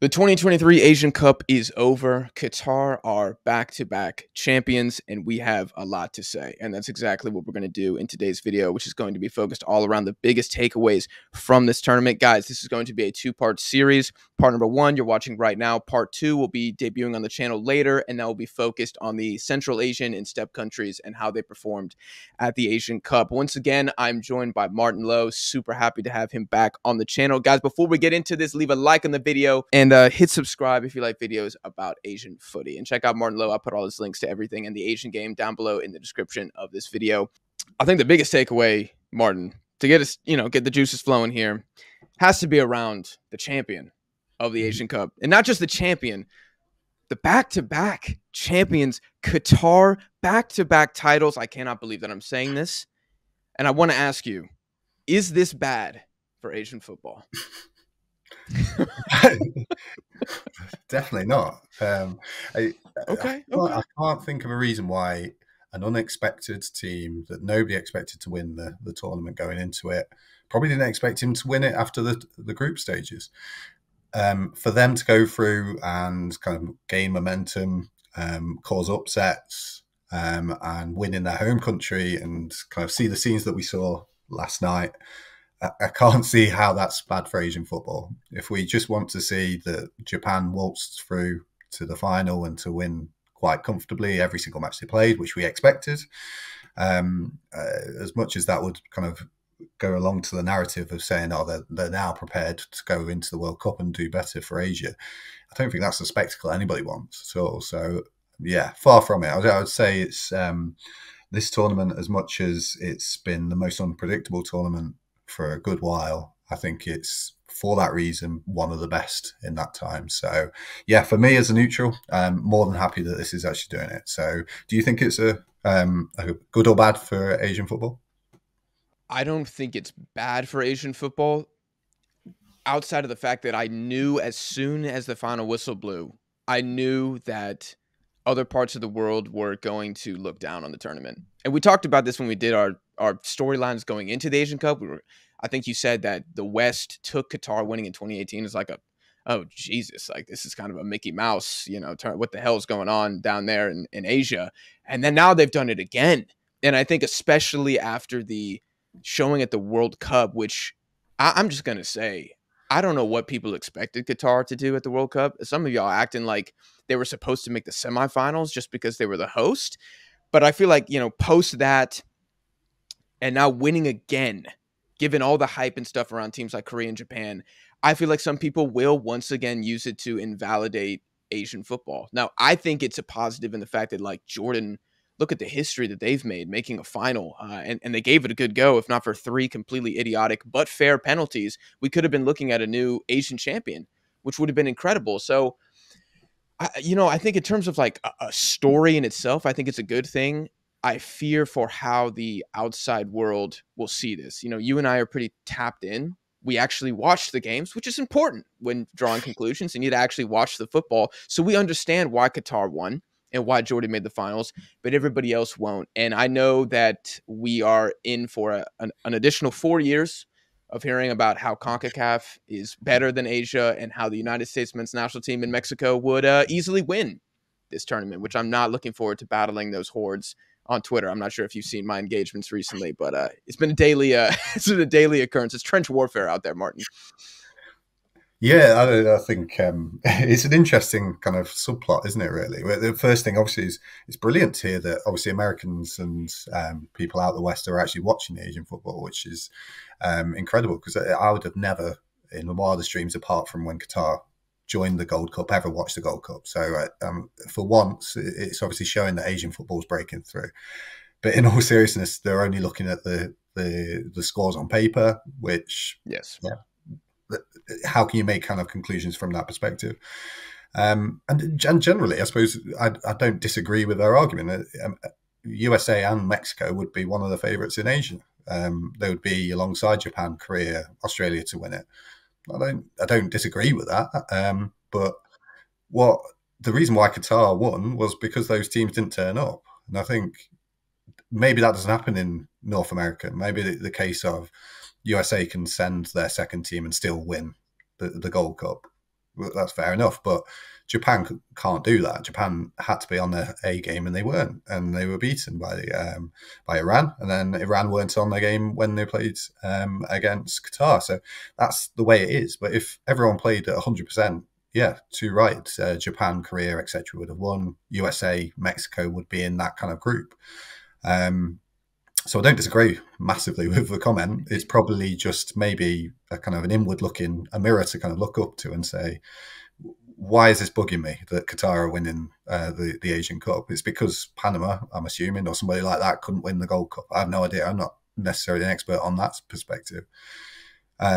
The 2023 Asian Cup is over. Qatar are back-to-back champions, and we have a lot to say. And that's exactly what we're going to do in today's video, which is going to be focused all around the biggest takeaways from this tournament. Guys, this is going to be a two-part series. Part number one, you're watching right now. Part two will be debuting on the channel later, and that will be focused on the Central Asian and STEP countries and how they performed at the Asian Cup. Once again, I'm joined by Martin Lowe. Super happy to have him back on the channel. Guys, before we get into this, leave a like on the video and hit subscribe if you like videos about Asian footy. And check out Martin Lowe. I'll put all his links to everything in the Asian game down below in the description of this video. I think the biggest takeaway, Martin, to get us, get the juices flowing here, has to be around the champion of the Asian Cup. And not just the champion, the back-to-back champions, Qatar, back-to-back titles. I cannot believe that I'm saying this. And I want to ask you, is this bad for Asian football? Definitely not. I can't think of a reason why an unexpected team that nobody expected to win the tournament going into it, probably didn't expect him to win it after the group stages. For them to go through and kind of gain momentum, cause upsets, and win in their home country and kind of see the scenes that we saw last night, I can't see how that's bad for Asian football. If we just want to see that Japan waltzed through to the final and to win quite comfortably every single match they played, which we expected, as much as that would kind of go along to the narrative of saying, oh, they're now prepared to go into the World Cup and do better for Asia, I don't think that's the spectacle anybody wants at all. So, yeah, far from it. I would say it's this tournament, as much as it's been the most unpredictable tournament for a good while, I think it's, for that reason, one of the best in that time. So, yeah, for me as a neutral, I'm more than happy that this is actually doing it. So, do you think it's a good or bad for Asian football? I don't think it's bad for Asian football, outside of the fact that I knew as soon as the final whistle blew, I knew that other parts of the world were going to look down on the tournament. And we talked about this when we did our storylines going into the Asian Cup. I think you said that the West took Qatar winning in 2018 as like oh, Jesus, like this is kind of a Mickey Mouse, what the hell is going on down there in Asia? And then now they've done it again. And I think especially after the showing at the World Cup, which I'm just going to say, I don't know what people expected Qatar to do at the World Cup. Some of y'all acting like they were supposed to make the semifinals just because they were the host. But I feel like, post that and now winning again, given all the hype and stuff around teams like Korea and Japan, I feel like some people will once again use it to invalidate Asian football. Now, I think it's a positive in the fact that, like, Jordan, look at the history that they've made making a final, and they gave it a good go. If not for 3 completely idiotic but fair penalties, we could have been looking at a new Asian champion, which would have been incredible. So, I think in terms of like a story in itself, I think it's a good thing. I fear for how the outside world will see this. You and I are pretty tapped in. We actually watch the games, which is important when drawing conclusions. You need to actually watch the football. So we understand why Qatar won and why Jordan made the finals, but everybody else won't. And I know that we are in for an additional 4 years of hearing about how CONCACAF is better than Asia and how the United States men's national team in Mexico would easily win this tournament, which I'm not looking forward to battling those hordes on Twitter. I'm not sure if you've seen my engagements recently, but it's been a daily occurrence. It's trench warfare out there, Martin. Yeah, I think it's an interesting kind of subplot, isn't it, really? The first thing, obviously, is it's brilliant to hear that, obviously, Americans and people out the West are actually watching Asian football, which is incredible, because I would have never, in the wildest dreams, apart from when Qatar joined the Gold Cup, ever watched the Gold Cup. So for once, it's obviously showing that Asian football is breaking through. But in all seriousness, they're only looking at the scores on paper, which, yes, yeah. How can you make kind of conclusions from that perspective? And generally, I suppose I don't disagree with their argument. USA and Mexico would be one of the favourites in Asia. They would be alongside Japan, Korea, Australia to win it. I don't disagree with that. But the reason why Qatar won was because those teams didn't turn up. And I think maybe that doesn't happen in North America. Maybe the case of USA can send their second team and still win the Gold Cup. That's fair enough. But Japan can't do that. Japan had to be on their A game, and they weren't, and they were beaten by Iran, and then Iran weren't on their game when they played against Qatar. So that's the way it is. But if everyone played at 100%, yeah, too right. Japan, Korea, etc. would have won. USA, Mexico would be in that kind of group. So I don't disagree massively with the comment. It's probably just maybe a kind of an inward-looking, a mirror to kind of look up to and say, why is this bugging me that Qatar are winning the Asian Cup? It's because Panama, I'm assuming, or somebody like that couldn't win the Gold Cup. I have no idea. I'm not necessarily an expert on that perspective. But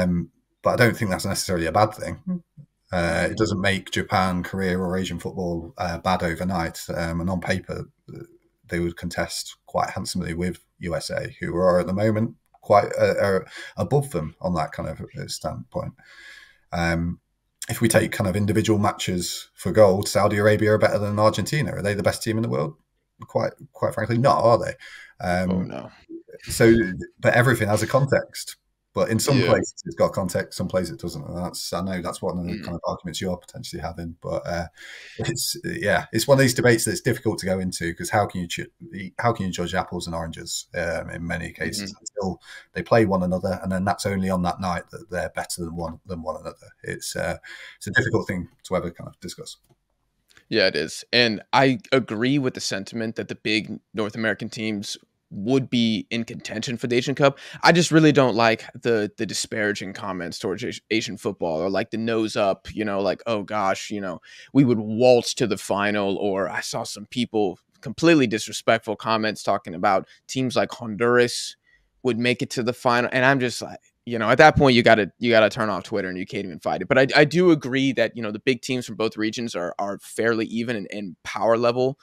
I don't think that's necessarily a bad thing. It doesn't make Japan, Korea, or Asian football bad overnight. And on paper, they would contest quite handsomely with USA, who are at the moment quite above them on that kind of standpoint. If we take kind of individual matches for gold, Saudi Arabia are better than Argentina. Are they the best team in the world? Quite frankly, not, are they? Oh, no. So, but everything has a context. But in some places it's got context, some places it doesn't. And I know that's one of the kind of arguments you're potentially having. But it's one of these debates that's difficult to go into, because how can you judge apples and oranges in many cases until they play one another, and then that's only on that night that they're better than one another. It's a difficult thing to ever kind of discuss. Yeah, it is. And I agree with the sentiment that the big North American teams would be in contention for the Asian Cup. I just really don't like the disparaging comments towards Asian football, or like the nose up, like, oh gosh, we would waltz to the final. Or I saw some people completely disrespectful comments talking about teams like Honduras would make it to the final. And I'm just like, at that point you gotta turn off Twitter and you can't even fight it. But I do agree that, the big teams from both regions are fairly even in power level.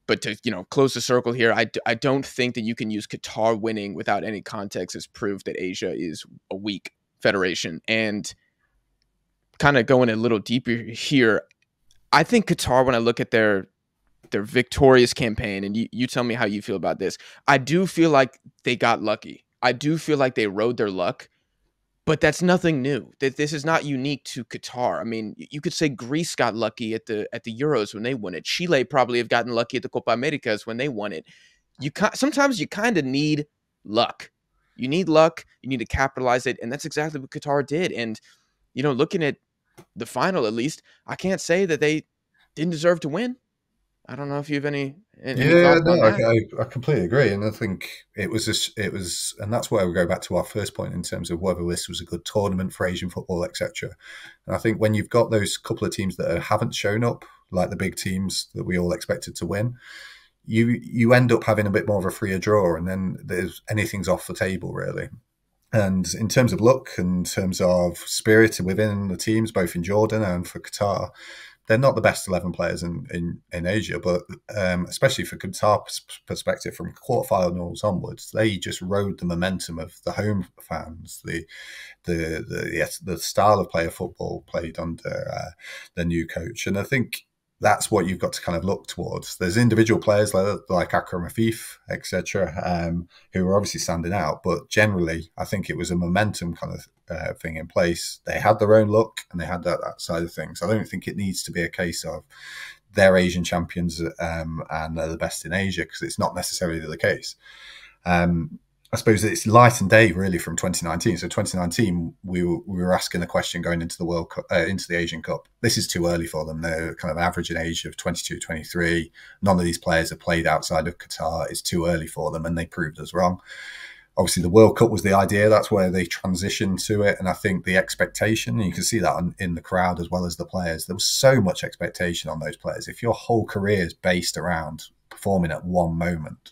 But to close the circle here, I don't think that you can use Qatar winning without any context as proof that Asia is a weak federation. And kind of going a little deeper here, I think Qatar, when I look at their victorious campaign, and you tell me how you feel about this, I do feel like they got lucky. I do feel like they rode their luck. But that's nothing new. This is not unique to Qatar. I mean, you could say Greece got lucky at the Euros when they won it. Chile probably have gotten lucky at the Copa Americas when they won it. Sometimes you kind of need luck. You need luck. You need to capitalize it, and that's exactly what Qatar did. And looking at the final, at least, I can't say that they didn't deserve to win. I don't know if you have any thoughts on that. I completely agree, and I think it was, and that's where we go back to our first point in terms of whether this was a good tournament for Asian football, etc. And I think when you've got those couple of teams that haven't shown up, like the big teams that we all expected to win, you end up having a bit more of a freer draw, and then anything's off the table really. And in terms of luck, in terms of spirit within the teams, both in Jordan and for Qatar, they're not the best 11 players in Asia, but especially for Qatar's perspective, from quarterfinals onwards, they just rode the momentum of the home fans, the style of play of football played under the new coach. And I think that's what you've got to kind of look towards. There's individual players like Akram Afif, etc., who are obviously standing out, but generally, I think it was a momentum kind of thing in place. They had their own look, and they had that side of things. I don't think it needs to be a case of they're Asian champions and they're the best in Asia, because it's not necessarily the case. I suppose it's light and day really from 2019. So 2019, we were asking the question going into the World Cup, into the Asian Cup. This is too early for them. They're kind of average in age of 22, 23. None of these players have played outside of Qatar. It's too early for them, and they proved us wrong. Obviously, the World Cup was the idea. That's where they transitioned to it. And I think the expectation, and you can see that in the crowd as well as the players, there was so much expectation on those players. If your whole career is based around performing at one moment,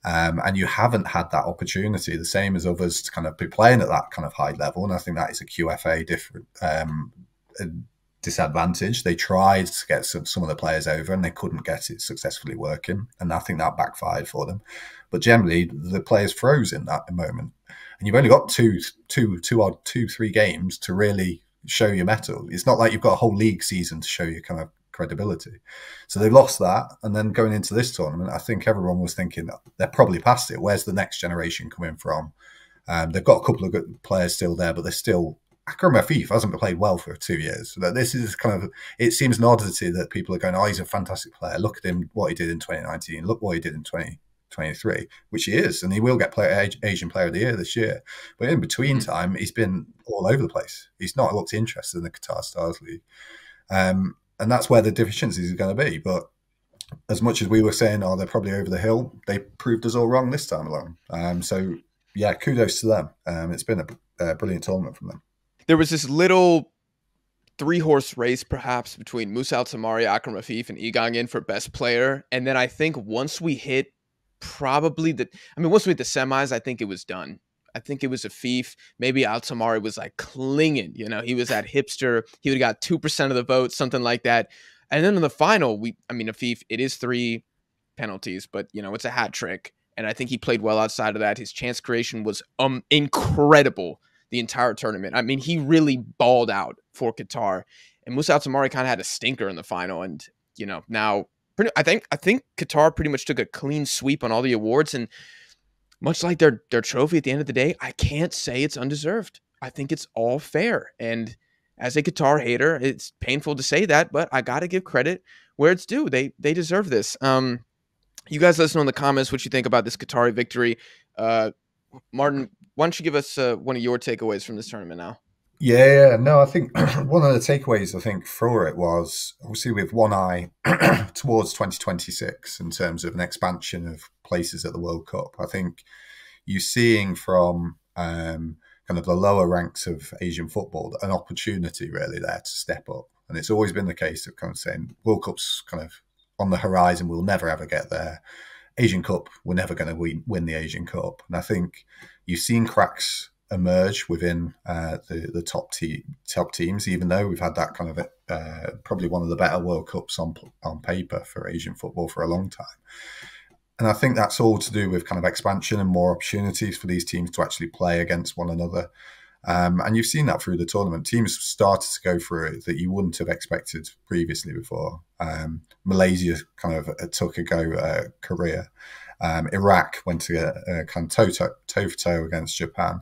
and you haven't had that opportunity, the same as others, to kind of be playing at that kind of high level. And I think that is a QFA disadvantage. They tried to get some of the players over, and they couldn't get it successfully working. And I think that backfired for them. But generally, the players froze in that moment. And you've only got 3 games to really show your mettle. It's not like you've got a whole league season to show your kind of credibility. So they lost that, and then going into this tournament, I think everyone was thinking they're probably past it. Where's the next generation coming from? They've got a couple of good players still there, but they're still Akram Afif hasn't played well for 2 years. So this is kind of, it seems an oddity that people are going, oh, he's a fantastic player. Look at him, what he did in 2019. Look what he did in 2023, which he is, and he will get Asian Player of the Year this year. But in between time, he's been all over the place. He's not looked interested in the Qatar Stars League. And that's where the deficiencies are going to be. But as much as we were saying, oh, they're probably over the hill, they proved us all wrong this time along. So, yeah, kudos to them. It's been a brilliant tournament from them. There was this little 3-horse race, perhaps, between Musa Al-Tamari, Akram Afif, and Egang in for best player. And then I think once we hit once we hit the semis, I think it was done. I think it was Afif. Maybe Al-Tamari was like clinging. He was that hipster. He would have got 2% of the vote, something like that. And then in the final, Afif, it is 3 penalties, but, it's a hat trick. And I think he played well outside of that. His chance creation was incredible the entire tournament. He really balled out for Qatar. And Musa Al-Tamari kind of had a stinker in the final. And, now I think Qatar pretty much took a clean sweep on all the awards. And much like their trophy at the end of the day, I can't say it's undeserved. I think it's all fair. And as a Qatar hater, it's painful to say that, but I got to give credit where it's due. They deserve this. You guys let us know in the comments what you think about this Qatari victory. Martin, why don't you give us one of your takeaways from this tournament now? Yeah, no, I think one of the takeaways, for it was, obviously with one eye towards 2026 in terms of an expansion of places at the World Cup. I think you're seeing from kind of the lower ranks of Asian football an opportunity really there to step up. And it's always been the case of kind of saying World Cup's kind of on the horizon, we'll never ever get there. Asian Cup, we're never going to win the Asian Cup. And I think you've seen cracks emerge within the top teams, even though we've had that kind of probably one of the better World Cups on paper for Asian football for a long time. And I think that's all to do with kind of expansion and more opportunities for these teams to actually play against one another. And you've seen that through the tournament. Teams started to go through it that you wouldn't have expected previously before. Malaysia kind of took a go, Korea. Iraq went to kind of toe-for-toe against Japan.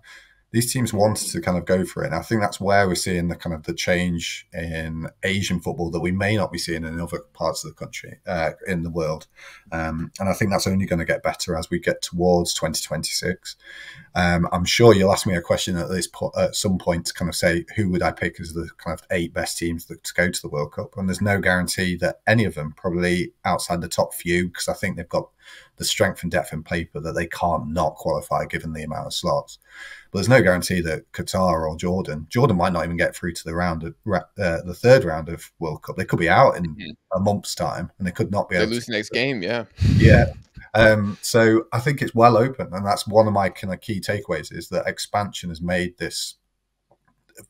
These teams wanted to kind of go for it. And I think that's where we're seeing the kind of the change in Asian football that we may not be seeing in other parts of the country, in the world. And I think that's only going to get better as we get towards 2026. I'm sure you'll ask me a question at some point to kind of say, who would I pick as the kind of 8 best teams to go to the World Cup? And there's no guarantee that any of them, probably outside the top few, because I think they've got the strength and depth in paper that they can't not qualify given the amount of slots. But there's no guarantee that Qatar or Jordan might not even get through to the third round of World Cup. They could be out in a month's time, and they could not be able to lose the next game. Yeah. So I think it's well open, and that's one of my kind of key takeaways is that expansion has made this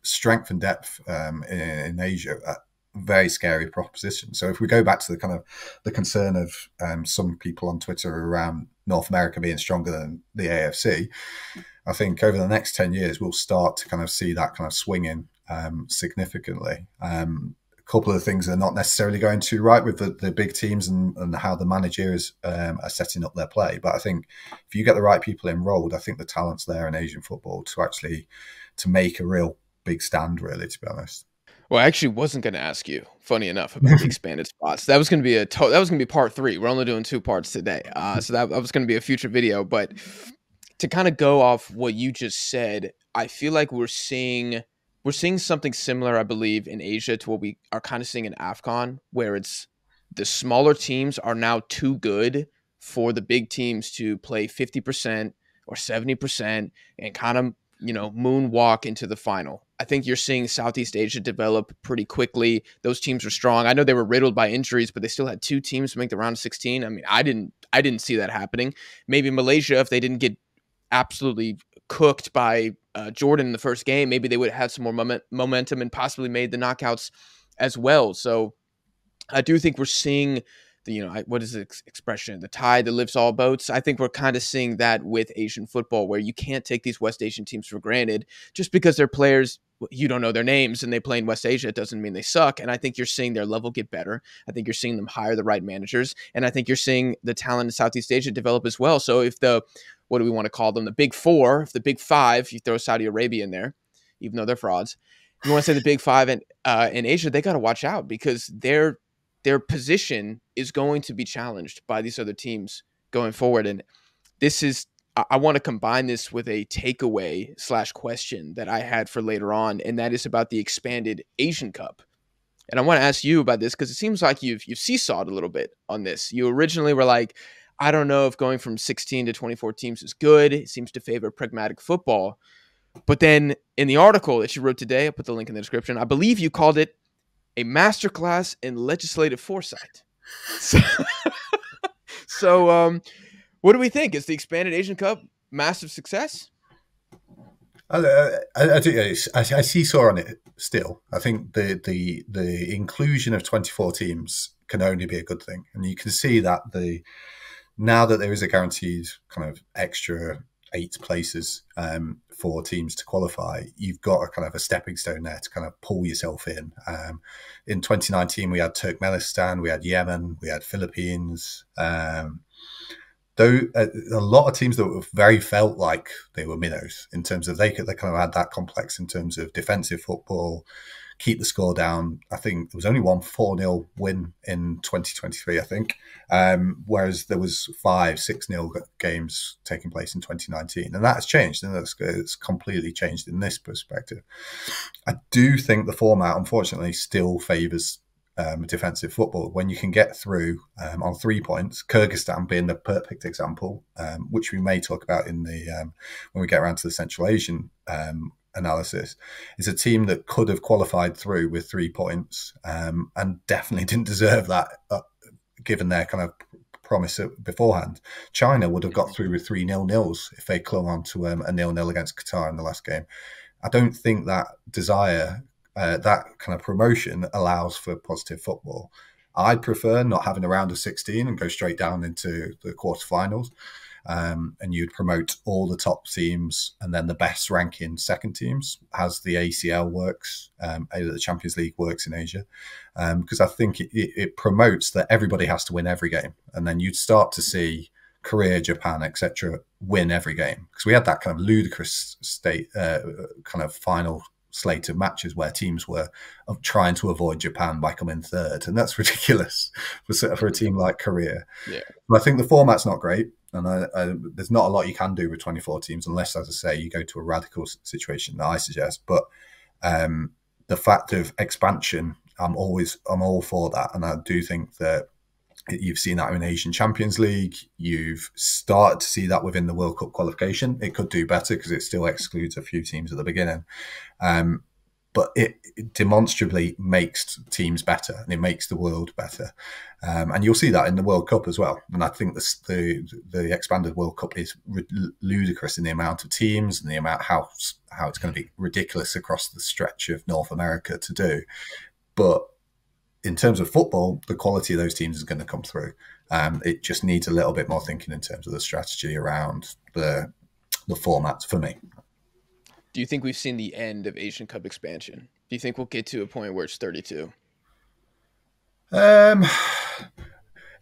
strength and depth in Asia a very scary proposition. So if we go back to the kind of the concern of some people on Twitter around North America being stronger than the AFC, I think over the next 10 years, we'll start to kind of see that kind of swinging significantly. A couple of things that are not necessarily going too right with the big teams and how the managers are setting up their play. But I think if you get the right people enrolled, I think the talent's there in Asian football to make a real big stand, really, to be honest. Well, I actually wasn't going to ask you, funny enough, about the expanded spots. That was going to be part 3. We're only doing 2 parts today. So that was going to be a future video. But to kind of go off what you just said, I feel like we're seeing something similar, I believe, in Asia to what we are kind of seeing in AFCON, where it's the smaller teams are now too good for the big teams to play 50% or 70% and kind of, moonwalk into the final. I think you're seeing Southeast Asia develop pretty quickly. Those teams are strong. I know they were riddled by injuries, but they still had 2 teams to make the round of 16. I mean, I didn't see that happening. Maybe Malaysia, if they didn't get absolutely cooked by Jordan in the first game, maybe they would have had some more momentum and possibly made the knockouts as well. So I do think we're seeing what is the expression? The tide that lifts all boats. I think we're kind of seeing that with Asian football, where you can't take these West Asian teams for granted. Just because they're players, you don't know their names and they play in West Asia, it doesn't mean they suck. And I think you're seeing their level get better. I think you're seeing them hire the right managers. And I think you're seeing the talent in Southeast Asia develop as well. So if what do we want to call them? The big 4, if the big 5, you throw Saudi Arabia in there, even though they're frauds. You want to say the Big Five in Asia, they got to watch out because their position is going to be challenged by these other teams going forward. And this is, I want to combine this with a takeaway / question that I had for later on, and that is about the expanded Asian Cup. And I want to ask you about this because it seems like you've seesawed a little bit on this. You originally were like, I don't know if going from 16 to 24 teams is good. It seems to favor pragmatic football. But then in the article that you wrote today, I'll put the link in the description, I believe you called it a masterclass in legislative foresight. So what do we think? Is the expanded Asian Cup massive success? I seesaw on it still. I think the inclusion of 24 teams can only be a good thing, and you can see that now that there is a guaranteed kind of extra 8 places for teams to qualify, you've got a kind of a stepping stone there to kind of pull yourself in. In 2019, we had Turkmenistan, we had Yemen, we had Philippines. Though a lot of teams that very felt like they were minnows in terms of they kind of had that complex in terms of defensive football, keep the score down. I think there was only one 4-0 win in 2023, I think, whereas there was 5-6-0 games taking place in 2019, and that has changed, and it's completely changed in this perspective. I do think the format, unfortunately, still favours defensive football when you can get through on 3 points. Kyrgyzstan being the perfect example, which we may talk about in the when we get around to the Central Asian analysis, is a team that could have qualified through with 3 points and definitely didn't deserve that given their kind of promise beforehand. China would have got through with 3 0-0s if they clung on to a 0-0 against Qatar in the last game. I don't think that desire, that kind of promotion allows for positive football. I'd prefer not having a round of 16 and go straight down into the quarterfinals. And you'd promote all the top teams and then the best ranking second teams, as the ACL works, the Champions League works in Asia. Because I think it promotes that everybody has to win every game. And then you'd start to see Korea, Japan, etc. win every game. Because we had that kind of ludicrous kind of final slate of matches where teams were trying to avoid Japan by coming third, and that's ridiculous for a team like Korea. Yeah, but I think the format's not great, and there's not a lot you can do with 24 teams unless, as I say, you go to a radical situation that I suggest. But the fact of expansion, I'm all for that, and I do think that you've seen that in Asian Champions League. You've started to see that within the World Cup qualification. It could do better because it still excludes a few teams at the beginning. But it demonstrably makes teams better and it makes the world better. And you'll see that in the World Cup as well. And I think the expanded World Cup is ludicrous in the amount of teams and the amount how it's going to be ridiculous across the stretch of North America to do. But in terms of football, the quality of those teams is going to come through. It just needs a little bit more thinking in terms of the strategy around the formats for me. Do you think we've seen the end of Asian Cup expansion? Do you think we'll get to a point where it's 32?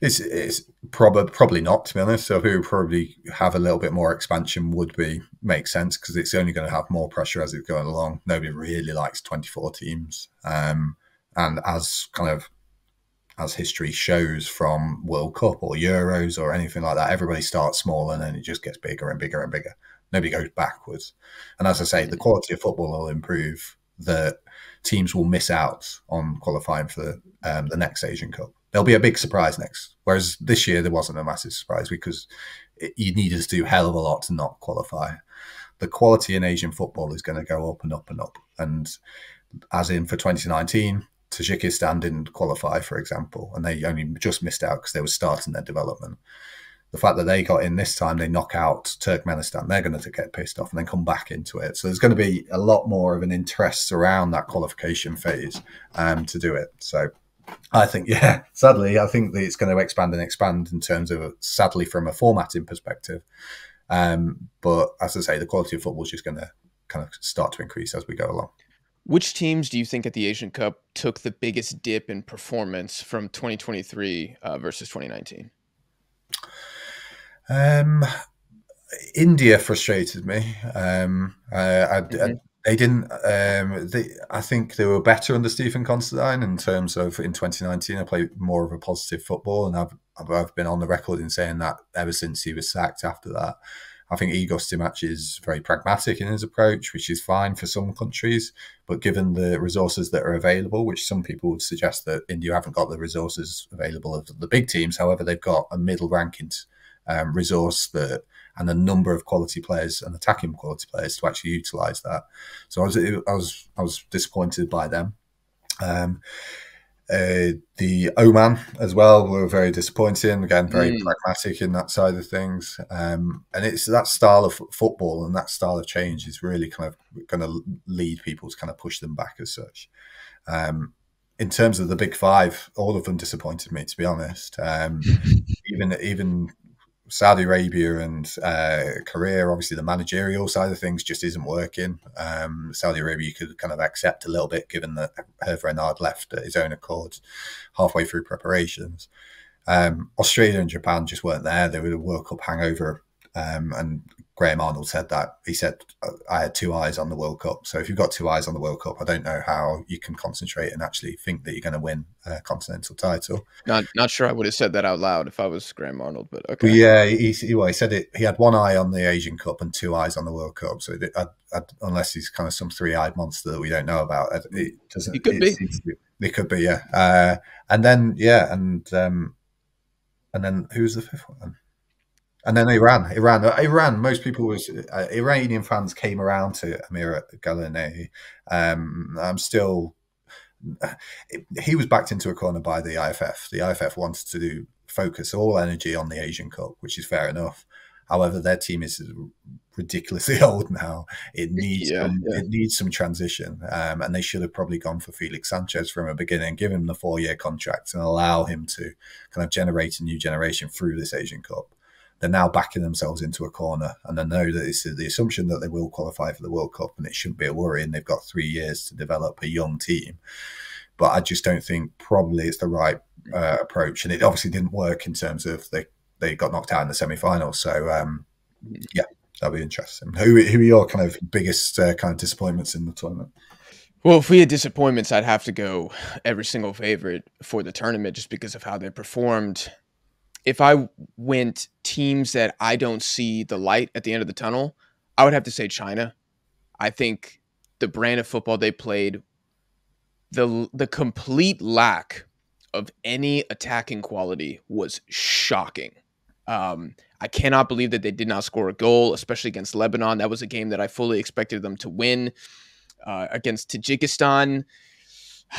It's probably not, to be honest. So who probably have a little bit more expansion would make sense because it's only going to have more pressure as it's going along. Nobody really likes 24 teams. And as history shows from World Cup or Euros or anything like that, everybody starts small and then it just gets bigger and bigger and bigger. Nobody goes backwards. And as I say, the quality of football will improve. The teams will miss out on qualifying for the next Asian Cup. There'll be a big surprise next. Whereas this year there wasn't a massive surprise because you needed to do a hell of a lot to not qualify. The quality in Asian football is going to go up and up and up. And as in for 2019, Tajikistan didn't qualify, for example, and they only just missed out because they were starting their development. The fact that they got in this time, they knock out Turkmenistan, they're going to get pissed off and then come back into it. So there's going to be a lot more of an interest around that qualification phase to do it. So I think, sadly, I think that it's going to expand in terms of, sadly, from a formatting perspective. But as I say, the quality of football is just going to kind of start to increase as we go along. Which teams do you think at the Asian Cup took the biggest dip in performance from 2023 versus 2019? India frustrated me. I They didn't. I think they were better under Stephen Constantine in terms of in 2019. I played more of a positive football, and I've been on the record in saying that ever since he was sacked after that. I think Igor Stimac is very pragmatic in his approach, which is fine for some countries. But given the resources that are available, which some people would suggest that India haven't got the resources available of the big teams, however, they've got a middle ranked resource that and a number of quality players and attacking quality players to actually utilise that. So I was disappointed by them. The Oman as well were very disappointing. Again, very pragmatic in that side of things. And it's that style of football and that style of change is really kind of going to lead people to kind of push them back as such. In terms of the big five, all of them disappointed me, to be honest. Even Saudi Arabia and Korea, obviously the managerial side of things just isn't working. Saudi Arabia you could kind of accept a little bit given that Hervé Renard left at his own accord halfway through preparations. Australia and Japan just weren't there. They were a World Cup hangover. And Graham Arnold said that. He said, I had two eyes on the World Cup. So if you've got two eyes on the World Cup, I don't know how you can concentrate and actually think that you're going to win a continental title. Not sure I would have said that out loud if I was Graham Arnold, but okay. But yeah, he said it. He had one eye on the Asian Cup and two eyes on the World Cup. So unless he's kind of some three-eyed monster that we don't know about, it doesn't. He could be. It could be, yeah. And then who's the fifth one? And then Iran. Most people Iranian fans came around to Amir Ghalanei. He was backed into a corner by the IFF. The IFF wanted to focus all energy on the Asian Cup, which is fair enough. However, their team is ridiculously old now. It needs some transition, and they should have probably gone for Felix Sanchez from the beginning, give him the 4-year contract, and allow him to kind of generate a new generation through this Asian Cup. They're now backing themselves into a corner, and I know that it's the assumption that they will qualify for the World Cup, and it shouldn't be a worry. And they've got 3 years to develop a young team, but I just don't think probably it's the right approach. And it obviously didn't work in terms of they got knocked out in the semi-finals. So yeah, that'll be interesting. Who are your kind of biggest kind of disappointments in the tournament? Well, if we had disappointments, I'd have to go every single favorite for the tournament just because of how they performed. If I went teams that I don't see the light at the end of the tunnel, I would have to say China. I think the brand of football they played, the complete lack of any attacking quality was shocking. I cannot believe that they did not score a goal, especially against Lebanon. That was a game that I fully expected them to win. Against Tajikistan,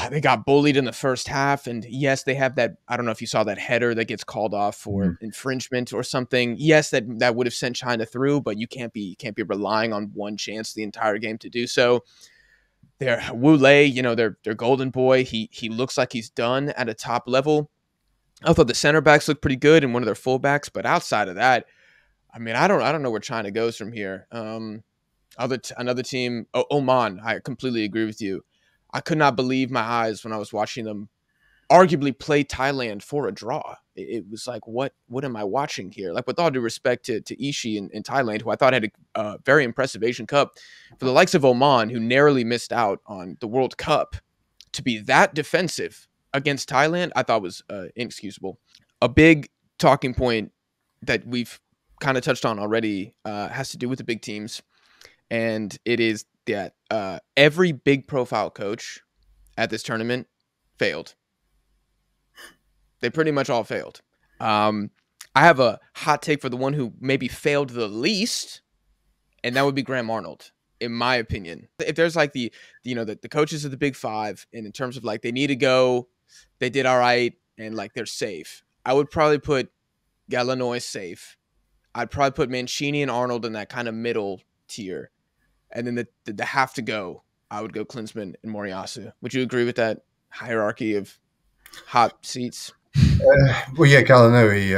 they got bullied in the first half, and yes, they have that. I don't know if you saw that header that gets called off for infringement or something. Yes, that would have sent China through, but you can't be relying on one chance the entire game to do so. Their Wu Lei, their golden boy, he looks like he's done at a top level. I thought the center backs looked pretty good and one of their fullbacks, but outside of that, I mean, I don't know where China goes from here. Another team, Oman. I completely agree with you. I could not believe my eyes when I was watching them arguably play Thailand for a draw. It was like, what am I watching here? Like, with all due respect to Ishii in Thailand, who I thought had a very impressive Asian Cup, for the likes of Oman, who narrowly missed out on the World Cup, to be that defensive against Thailand, I thought was inexcusable. A big talking point that we've kind of touched on already has to do with the big teams, and it is that every big profile coach at this tournament failed. They pretty much all failed. I have a hot take for the one who maybe failed the least, and that would be Graham Arnold, in my opinion. If there's like the coaches of the big five, and in terms of like they need to go, they did all right, and like they're safe, I would probably put Gallinois safe. I'd probably put Mancini and Arnold in that kind of middle tier. And then the have to go, I would go Klinsmann and Moriyasu. Would you agree with that hierarchy of hot seats? Well, yeah, Gallinari,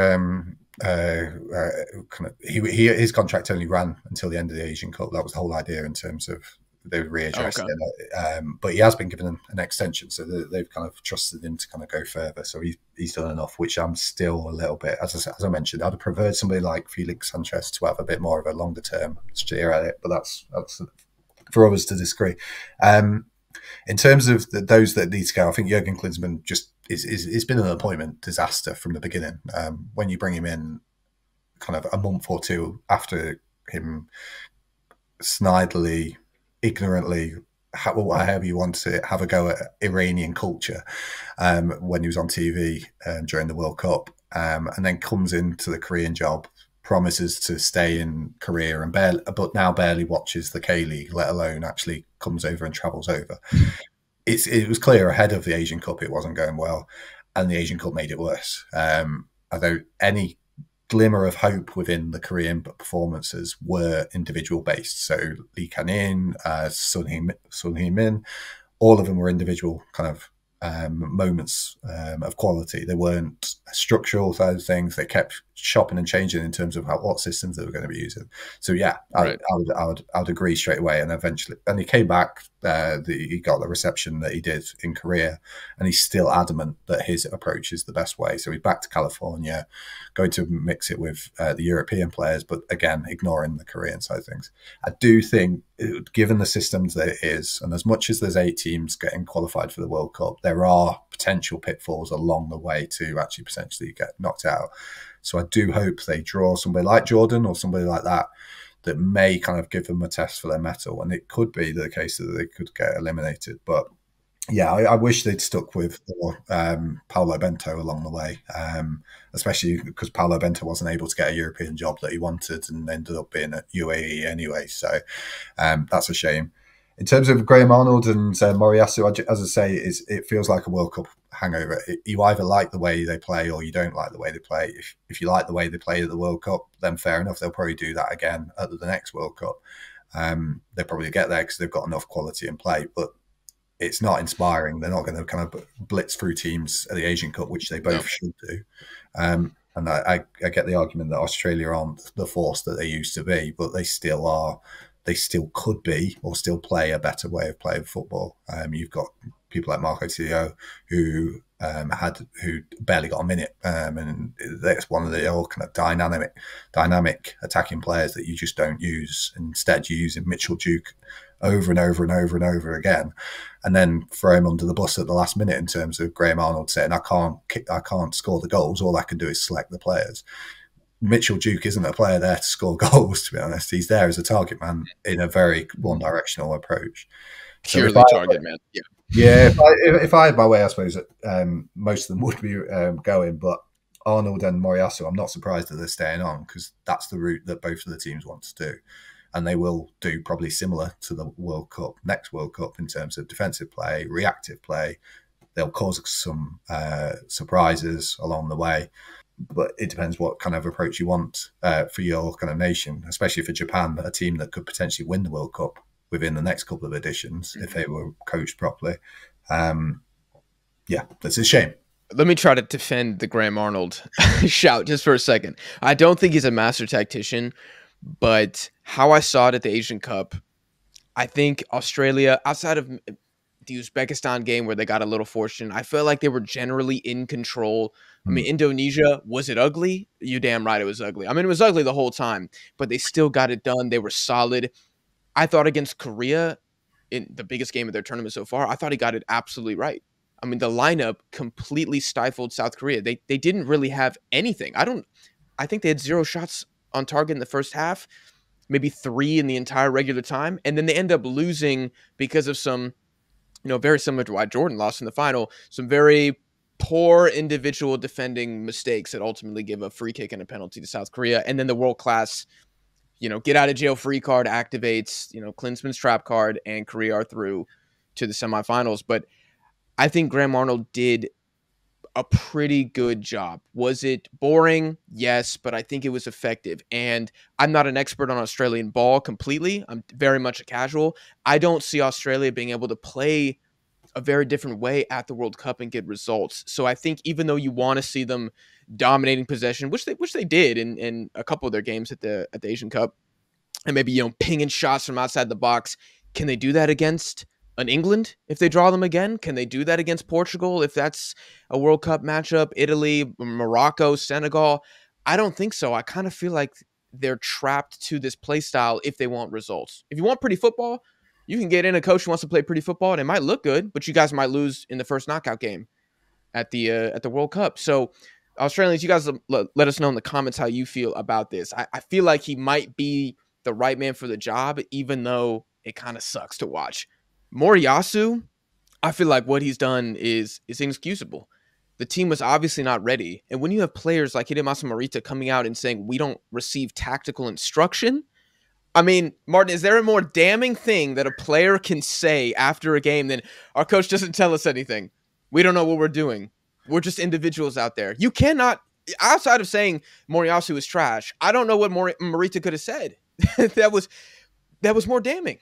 his contract only ran until the end of the Asian Cup. That was the whole idea in terms of they were readjusting it. But he has been given an extension, so they've kind of trusted him to kind of go further. So he's done enough, which I'm still a little bit, as I mentioned, I'd have preferred somebody like Felix Sanchez to have a bit more of a longer term steer at it. But that's for others to disagree. In terms of those that need to go, I think Jurgen Klinsmann just it's been an appointment disaster from the beginning. When you bring him in kind of a month or two after him snidely, ignorantly, however you want to have a go at Iranian culture, when he was on TV during the World Cup, and then comes into the Korean job, promises to stay in Korea, but now barely watches the K-League, let alone actually comes over and travels over. It was clear ahead of the Asian Cup it wasn't going well, and the Asian Cup made it worse. Although any glimmer of hope within the Korean performances were individual based. So Lee Kan-in, Sun Hee-min, all of them were individual kind of moments of quality. They weren't structural side of things. They kept shopping and changing in terms of what systems they were going to be using. So yeah, right. I would agree straight away. And eventually, and he came back. He got the reception that he did in Korea, and he's still adamant that his approach is the best way. So he's back to California, going to mix it with the European players, but again, ignoring the Korean side of things. I do think, given the systems that it is, and as much as there's 8 teams getting qualified for the World Cup, there are potential pitfalls along the way to actually potentially get knocked out. So I do hope they draw somebody like Jordan or somebody like that may kind of give them a test for their mettle. And it could be the case that they could get eliminated. But yeah, I wish they'd stuck with Paulo Bento along the way, especially because Paulo Bento wasn't able to get a European job that he wanted and ended up being at UAE anyway. So that's a shame. In terms of Graham Arnold and Moriyasu, as I say, it feels like a World Cup hangover. You either like the way they play or you don't like the way they play. If you like the way they play at the World Cup, then fair enough. They'll probably do that again at the next World Cup. They'll probably get there because they've got enough quality in play. But it's not inspiring. They're not going to kind of blitz through teams at the Asian Cup, which they both should do. And I get the argument that Australia aren't the force that they used to be, but they still are. They still could be or still play a better way of playing football. You've got people like Marco Tilio who barely got a minute, and that's one of the old kind of dynamic attacking players that you just don't use. Instead, you're using Mitchell Duke over and over and over and over again, and then throw him under the bus at the last minute in terms of Graham Arnold saying, I can't score the goals. All I can do is select the players. Mitchell Duke isn't a player there to score goals, to be honest. He's there as a target man in a very one-directional approach. Purely target man, yeah. Yeah, if I had my way, I suppose that most of them would be going. But Arnold and Moriyasu, I'm not surprised that they're staying on because that's the route that both of the teams want to do. And they will do probably similar to the World Cup, next World Cup, in terms of defensive play, reactive play. They'll cause some surprises along the way. But it depends what kind of approach you want for your kind of nation, especially for Japan, a team that could potentially win the World Cup within the next couple of editions if they were coached properly. Yeah, that's a shame. Let me try to defend the Graham Arnold shout just for a second. I don't think he's a master tactician, but how I saw it at the Asian Cup, I think Australia, outside of the Uzbekistan game where they got a little fortunate, I felt like they were generally in control. I mean, Indonesia, was it ugly? You damn right it was ugly. I mean, it was ugly the whole time, but they still got it done. They were solid. I thought against Korea, in the biggest game of their tournament so far, I thought he got it absolutely right. I mean, the lineup completely stifled South Korea. They didn't really have anything. I think they had 0 shots on target in the first half, maybe 3 in the entire regular time, and then they end up losing because of some, very similar to why Jordan lost in the final, some very poor individual defending mistakes that ultimately give a free kick and a penalty to South Korea. And then the world-class, get out of jail free card activates, Klinsmann's trap card, and Korea are through to the semifinals. But I think Graham Arnold did a pretty good job. Was it boring? Yes, but I think it was effective. And I'm not an expert on Australian ball completely. I'm very much a casual. I don't see Australia being able to play a very different way at the World Cup and get results. So I think even though you want to see them dominating possession, which they did in a couple of their games at the Asian Cup, and maybe pinging shots from outside the box, can they do that against an England if they draw them again? Can they do that against Portugal if that's a World Cup matchup? Italy, Morocco, Senegal? I don't think so. I kind of feel like they're trapped to this play style if they want results. If you want pretty football, You can get in a coach who wants to play pretty football, and it might look good, but you guys might lose in the first knockout game at the World Cup. So, Australians, you guys let us know in the comments how you feel about this. I feel like he might be the right man for the job, even though it kind of sucks to watch. Moriyasu, I feel like what he's done is inexcusable. The team was obviously not ready. And when you have players like Hidemasa Morita coming out and saying, we don't receive tactical instruction, I mean, Martin, is there a more damning thing that a player can say after a game than our coach doesn't tell us anything? We don't know what we're doing. We're just individuals out there. You cannot, outside of saying Moriyasu is trash, I don't know what Morita could have said. that was more damning.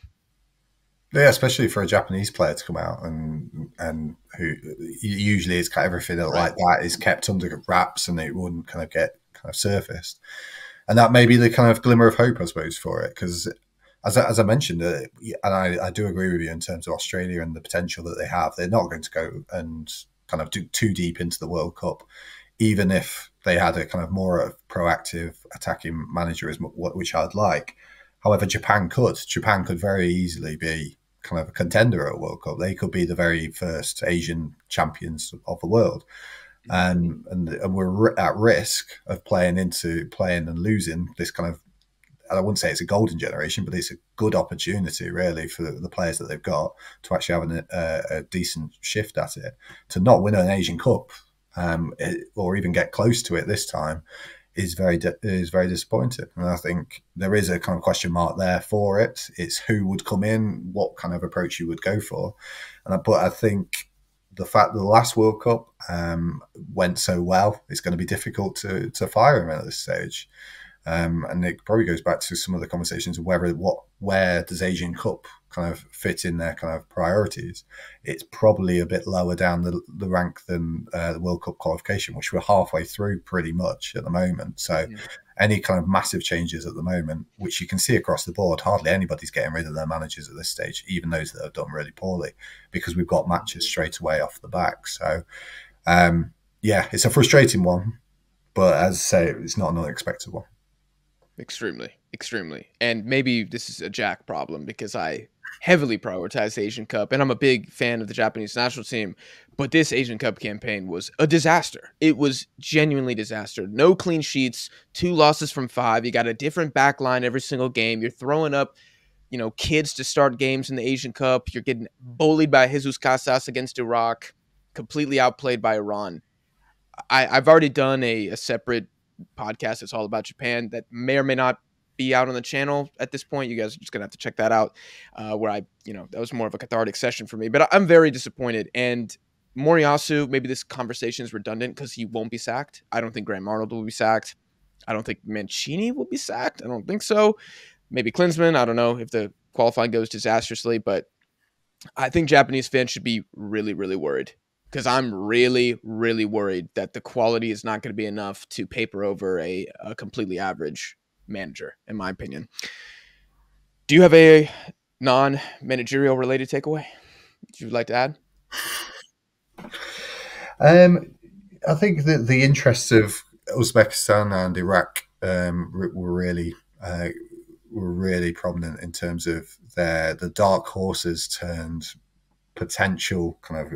Yeah, especially for a Japanese player to come out and who usually is kind of everything like that is kept under wraps and it wouldn't kind of get kind of surfaced. And that may be the kind of glimmer of hope, I suppose, for it. Because as I mentioned, and I do agree with you in terms of Australia and the potential that they have, they're not going to go and kind of do too deep into the World Cup, even if they had a kind of more proactive attacking manager, which I'd like. However, Japan could very easily be kind of a contender at a World Cup. They could be the very first Asian champions of the world. And we're at risk of playing and losing this kind of, I wouldn't say it's a golden generation, but it's a good opportunity really for the players that they've got to actually have a decent shift at it. To not win an Asian Cup or even get close to it this time is very disappointing. And I think there is a kind of question mark there for it. It's who would come in, what kind of approach you would go for. But I think the fact that the last World Cup went so well, it's going to be difficult to fire him at this stage. And it probably goes back to some of the conversations of where does Asian Cup kind of fit in their kind of priorities. It's probably a bit lower down the rank than the World Cup qualification, which we're halfway through pretty much at the moment. So any kind of massive changes at the moment, which you can see across the board, hardly anybody's getting rid of their managers at this stage, even those that have done really poorly, because we've got matches straight away off the back. So, it's a frustrating one, but as I say, it's not an unexpected one. Extremely. And maybe this is a Jack problem because I heavily prioritize the Asian Cup and I'm a big fan of the Japanese national team, but this Asian Cup campaign was a disaster. It was genuinely disaster. No clean sheets, 2 losses from 5. You got a different back line every single game. You're throwing up, kids to start games in the Asian Cup. You're getting bullied by Jesus Casas against Iraq, completely outplayed by Iran. I've already done a separate podcast that's all about Japan that may or may not be out on the channel at this point. You guys are just gonna have to check that out, where that was more of a cathartic session for me, but I'm very disappointed. And Moriyasu, maybe this conversation is redundant because he won't be sacked. I don't think Graham Arnold will be sacked. I don't think Mancini will be sacked. I don't think so. Maybe Klinsmann. I don't know if the qualifying goes disastrously, but I think Japanese fans should be really, really worried. Because I'm really, really worried that the quality is not going to be enough to paper over a completely average manager, in my opinion. Do you have a non-managerial related takeaway that you would like to add? I think that the interests of Uzbekistan and Iraq were really prominent in terms of the dark horses turned potential kind of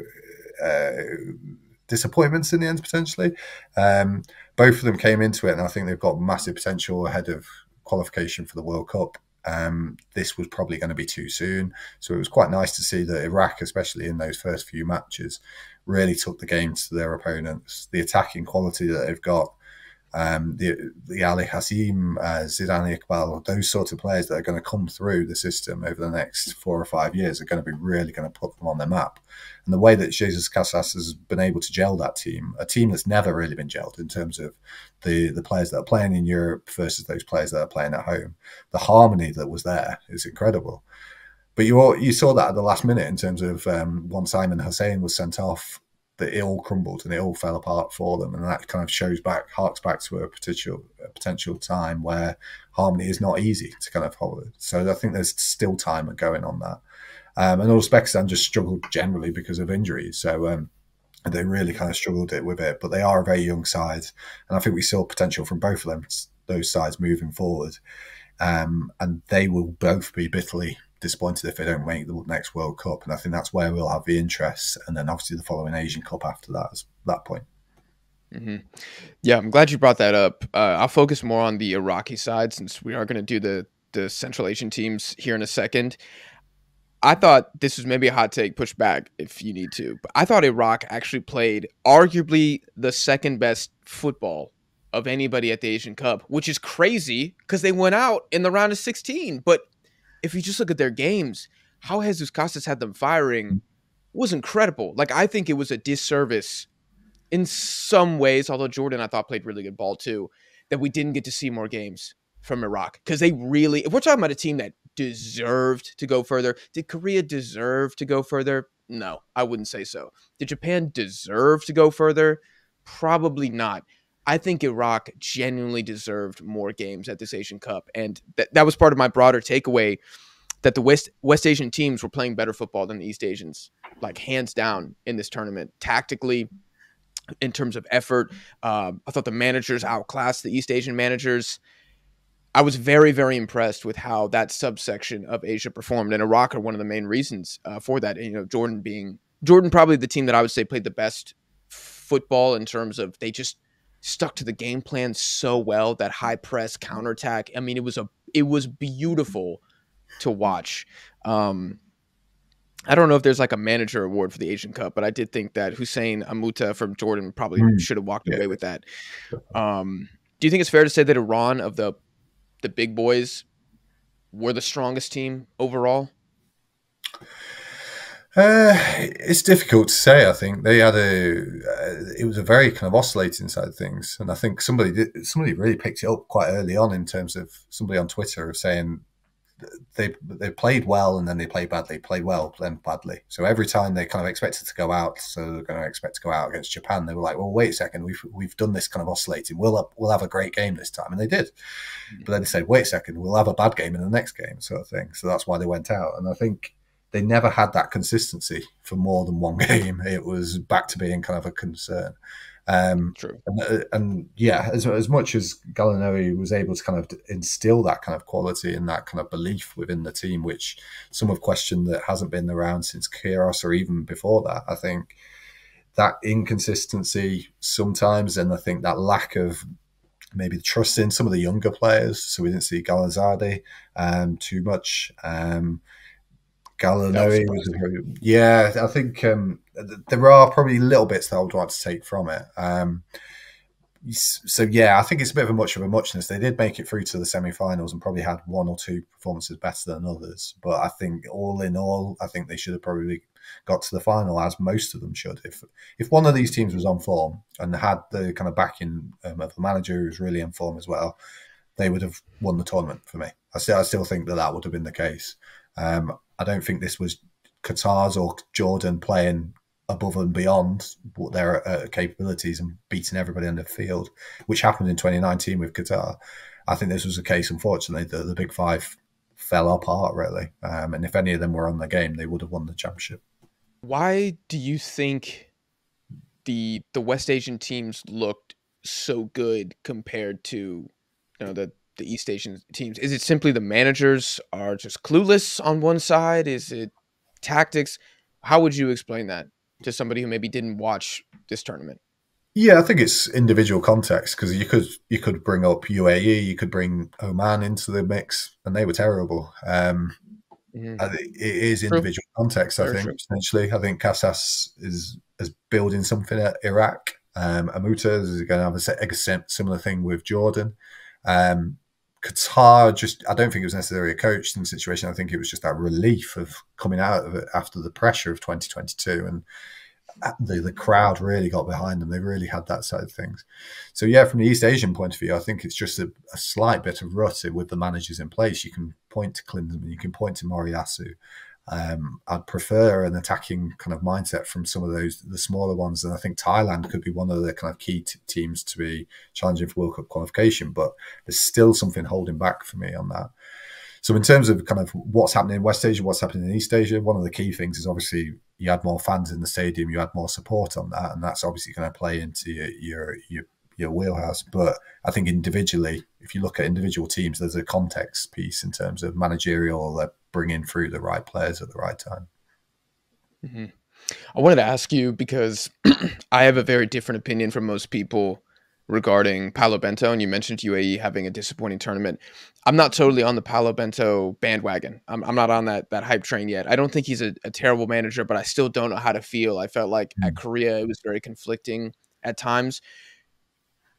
disappointments in the end, potentially. Both of them came into it, and I think they've got massive potential ahead of qualification for the World Cup. This was probably going to be too soon, so it was quite nice to see that Iraq, especially in those first few matches, really took the game to their opponents. The attacking quality that they've got, the Ali Hassim, Zidane Iqbal, those sorts of players that are going to come through the system over the next 4 or 5 years are going to be really going to put them on their map. And the way that Jesus Casas has been able to gel that team, a team that's never really been gelled in terms of the players that are playing in Europe versus those players that are playing at home, the harmony that was there is incredible. But you saw that at the last minute in terms of once Simon Hussein was sent off, that it all crumbled and it all fell apart for them, and that kind of harks back to a potential time where harmony is not easy to kind of hold. So I think there's still time going on that. And Uzbekistan just struggled generally because of injuries, so they really kind of struggled with it. But they are a very young side, and I think we saw potential from both of those sides moving forward. And they will both be bitterly disappointed if they don't make the next World Cup. And I think that's where we'll have the interest. And then obviously the following Asian Cup after that point. Mm-hmm. Yeah, I'm glad you brought that up. I'll focus more on the Iraqi side since we are going to do the Central Asian teams here in a second. I thought this was maybe a hot take, push back if you need to, but I thought Iraq actually played arguably the second best football of anybody at the Asian Cup, which is crazy because they went out in the round of 16. But if you just look at their games, how Jesus Casas had them firing was incredible. Like, I think it was a disservice in some ways, although Jordan, I thought, played really good ball too, that we didn't get to see more games from Iraq. Because they really, if we're talking about a team that deserved to go further, did Korea deserve to go further? No, I wouldn't say so. Did Japan deserve to go further? Probably not. I think Iraq genuinely deserved more games at this Asian Cup. And that was part of my broader takeaway, that the West Asian teams were playing better football than the East Asians, like hands down in this tournament. Tactically, in terms of effort, I thought the managers outclassed the East Asian managers. I was very, very impressed with how that subsection of Asia performed. And Iraq are one of the main reasons for that. And, you know, Jordan probably the team that I would say played the best football in terms of they just stuck to the game plan so well, that high press counterattack. I mean, it was beautiful to watch. I don't know if there's like a manager award for the Asian Cup, but I did think that Hussein Amuta from Jordan probably should have walked away with that. Do you think it's fair to say that Iran, of the big boys, were the strongest team overall? It's difficult to say. I think they had it was a very kind of oscillating side of things, and I think somebody really picked it up quite early on in terms of somebody on Twitter saying they played well and then they played badly, played well then badly. So every time they kind of expected to go out, so they're going to expect to go out against Japan, they were like, well, wait a second, we've done this kind of oscillating. We'll have a great game this time, and they did. But then they said, wait a second, we'll have a bad game in the next game, sort of thing. So that's why they went out, and I think they never had that consistency for more than one game. It was back to being kind of a concern. True. And yeah, as much as Gallinari was able to kind of instill that kind of quality and that kind of belief within the team, which some have questioned that hasn't been around since Kyrgios or even before that, I think that inconsistency sometimes, and I think that lack of maybe trust in some of the younger players. So we didn't see Galazade too much. Gallinari was yeah, I think there are probably little bits that I would like to take from it. So yeah, I think it's a bit of a muchness. They did make it through to the semi-finals and probably had one or two performances better than others. But I think all in all, I think they should have probably got to the final, as most of them should. If one of these teams was on form and had the kind of backing of the manager who's really in form as well, they would have won the tournament for me. I still think that would have been the case. I don't think this was Qatar's or Jordan playing above and beyond what their capabilities and beating everybody on the field, which happened in 2019 with Qatar. I think this was a case, unfortunately, that the Big Five fell apart, really. And if any of them were on the game, they would have won the championship. Why do you think the West Asian teams looked so good compared to the East Asian teams? Is it simply the managers are just clueless on one side? Is it tactics? How would you explain that to somebody who maybe didn't watch this tournament? Yeah, I think it's individual context, because you could bring up UAE, you could bring Oman into the mix, and they were terrible. It is individual context, I think, essentially. I think Casas is building something at Iraq. Amuta is going to have a similar thing with Jordan. Qatar, I don't think it was necessarily a coaching situation. I think it was just that relief of coming out of it after the pressure of 2022, and the crowd really got behind them. They really had that side of things. So yeah, from the East Asian point of view, I think it's just a slight bit of rut with the managers in place. You can point to Klinsmann, you can point to Moriyasu. I'd prefer an attacking kind of mindset from some of the smaller ones, and I think Thailand could be one of the kind of key teams to be challenging for World Cup qualification, but there's still something holding back for me on that. So in terms of kind of what's happening in West Asia, what's happening in East Asia, one of the key things is obviously you had more fans in the stadium, you had more support on that, and that's obviously going to play into your your wheelhouse. But I think individually, if you look at individual teams, there's a context piece in terms of managerial, bringing through the right players at the right time. Mm-hmm. I wanted to ask you because I have a very different opinion from most people regarding Paolo Bento, and you mentioned UAE having a disappointing tournament. I'm not totally on the Paolo Bento bandwagon. I'm not on that hype train yet. I don't think he's a terrible manager, but I still don't know how to feel. I felt like at Korea it was very conflicting at times.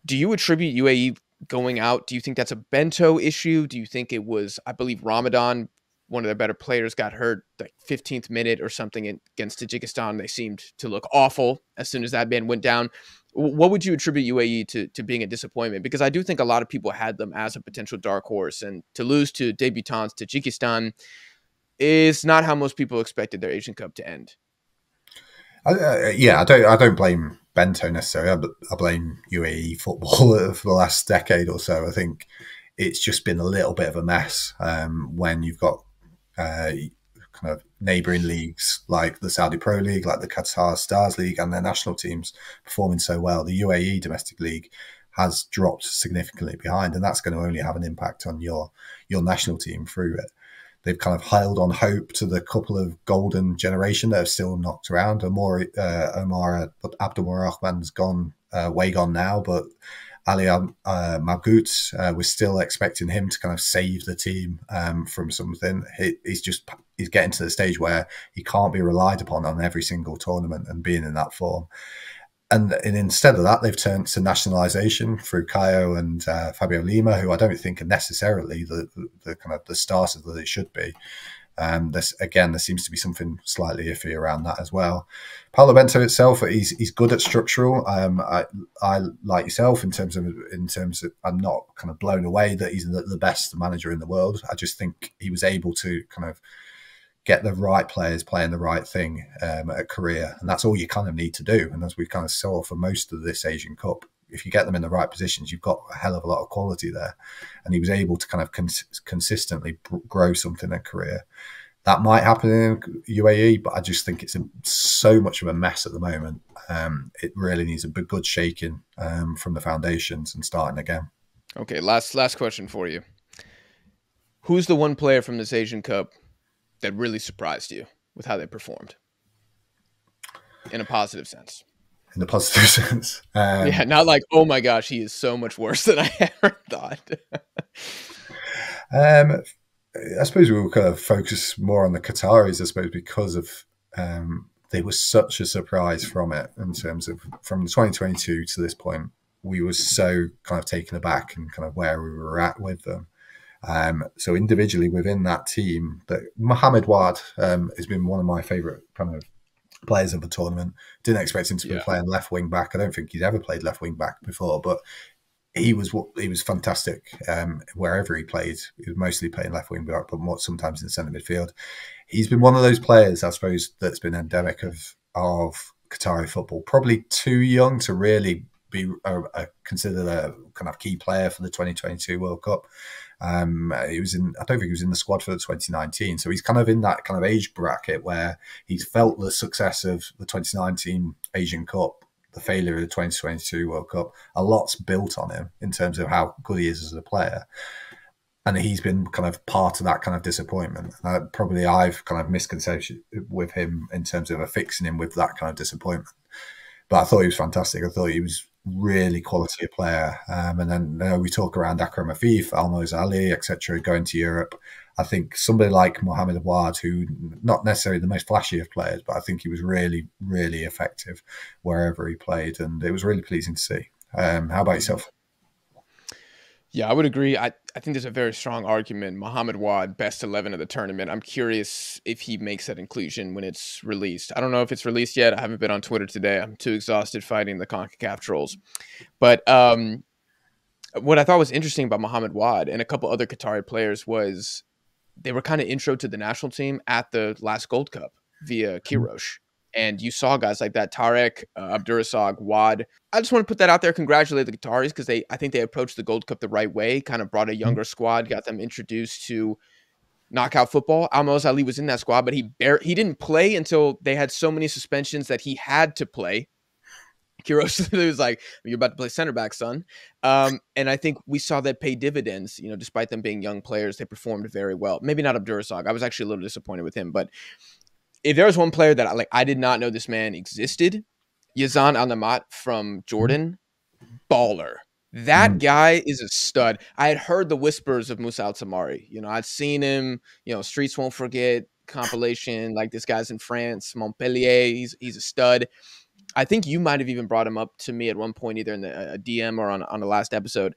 Do you attribute UAE going out? Do you think that's a Bento issue? Do you think it was, I believe Ramadan, one of their better players, got hurt like 15th minute or something against Tajikistan? They seemed to look awful as soon as that man went down. What would you attribute UAE to being a disappointment? Because I do think a lot of people had them as a potential dark horse, and to lose to debutants Tajikistan is not how most people expected their Asian Cup to end. I don't blame Bento necessarily. I blame UAE football for the last decade or so. I think it's just been a little bit of a mess when you've got kind of neighbouring leagues like the Saudi Pro League, like the Qatar Stars League, and their national teams performing so well. The UAE domestic league has dropped significantly behind, and that's going to only have an impact on your national team through it. They've kind of held on hope to the couple of golden generation that have still knocked around. Omar Abdulrahman's gone, way gone now, but Ali Magout, we're still expecting him to kind of save the team from something. He's getting to the stage where he can't be relied upon on every single tournament and being in that form. And instead of that, they've turned to nationalisation through Caio and Fabio Lima, who I don't think are necessarily the kind of the starters that it should be. There seems to be something slightly iffy around that as well. Paolo Bento itself, he's good at structural. I like yourself in terms of I'm not kind of blown away that he's the best manager in the world. I just think he was able to kind of get the right players playing the right thing at Korea, and that's all you kind of need to do. And as we kind of saw for most of this Asian Cup, if you get them in the right positions, you've got a hell of a lot of quality there. And he was able to kind of consistently grow something at Korea. That might happen in UAE, but I just think it's so much of a mess at the moment. It really needs a good shaking from the foundations and starting again. Okay, last question for you. Who's the one player from this Asian Cup that really surprised you with how they performed in a positive sense? In a positive sense. Yeah, not like, oh my gosh, he is so much worse than I ever thought. I suppose we will kind of focus more on the Qataris, I suppose, because of they were such a surprise from it in terms of from 2022 to this point. We were so kind of taken aback and kind of where we were at with them. So individually within that team, that Mohamed Wad has been one of my favourite kind of players of the tournament. Didn't expect him to be playing left wing back. I don't think he's ever played left wing back before, but he was fantastic wherever he played. He was mostly playing left wing back, but more sometimes in centre midfield. He's been one of those players, I suppose, that's been endemic of Qatari football. Probably too young to really be considered a kind of key player for the 2022 World Cup. I don't think he was in the squad for the 2019. So he's kind of in that kind of age bracket where he's felt the success of the 2019 Asian Cup, the failure of the 2022 World Cup. A lot's built on him in terms of how good he is as a player. And he's been kind of part of that kind of disappointment. Probably I've kind of misconception with him in terms of affixing him with that kind of disappointment. But I thought he was fantastic. I thought he was really quality player. And then we talk around Akram Afif, Almoz Ali, etc., going to Europe. I think somebody like Mohamed Awad, who not necessarily the most flashy of players, but I think he was really, really effective wherever he played. And it was really pleasing to see. How about yourself? Yeah, I would agree. I think there's a very strong argument. Mohamed Wad, best 11 of the tournament. I'm curious if he makes that inclusion when it's released. I don't know if it's released yet. I haven't been on Twitter today. I'm too exhausted fighting the CONCACAF trolls. But what I thought was interesting about Mohamed Wad and a couple other Qatari players was they were kind of intro to the national team at the last Gold Cup via Kirosh. And you saw guys like that, Tarek, Abdurrazak, Wad. I just want to put that out there, congratulate the Qataris, because I think they approached the Gold Cup the right way, kind of brought a younger squad, got them introduced to knockout football. Almoz Ali was in that squad, but he didn't play until they had so many suspensions that he had to play. Quiroz was like, "You're about to play center back, son." And I think we saw that pay dividends. You know, despite them being young players, they performed very well. Maybe not Abdurrazak. I was actually a little disappointed with him. But if there was one player that I did not know this man existed, Yazan Al-Namat from Jordan, baller. That guy is a stud. I had heard the whispers of Musa Al-Tamari. You know, I'd seen him, you know, Streets Won't Forget compilation, like this guy's in France, Montpellier. He's a stud. I think you might have even brought him up to me at one point, either in a DM or on the last episode.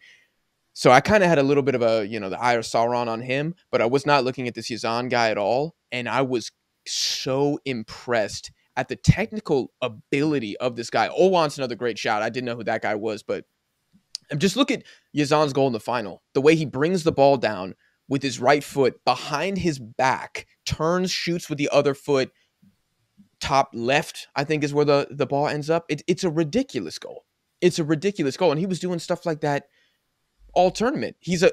So I kind of had a little bit of a, you know, the eye of Sauron on him, but I was not looking at this Yazan guy at all. And I was so impressed at the technical ability of this guy. Owan's another great shout. I didn't know who that guy was, but just look at Yazan's goal in the final. The way he brings the ball down with his right foot behind his back, turns, shoots with the other foot, top left, I think is where the ball ends up. It's a ridiculous goal. It's a ridiculous goal. And he was doing stuff like that all tournament. He's a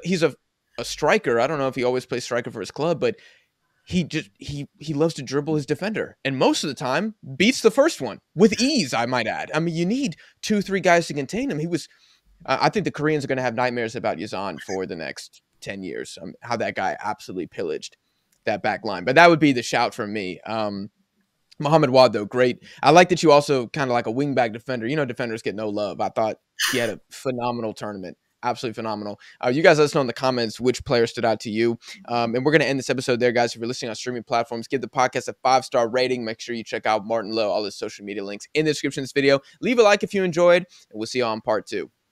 striker. I don't know if he always plays striker for his club, but he loves to dribble his defender. And most of the time beats the first one with ease, I might add. I mean, you need 2-3 guys to contain him. I think the Koreans are going to have nightmares about Yazan for the next 10 years. How that guy absolutely pillaged that back line. But that would be the shout from me. Mohamed Wad, though, great. I like that you also kind of like a wingback defender. You know, defenders get no love. I thought he had a phenomenal tournament. Absolutely phenomenal. You guys let us know in the comments which player stood out to you. And we're going to end this episode there, guys. If you're listening on streaming platforms, give the podcast a 5-star rating. Make sure you check out Martin Lowe, all his social media links in the description of this video. Leave a like if you enjoyed, and we'll see you on part 2.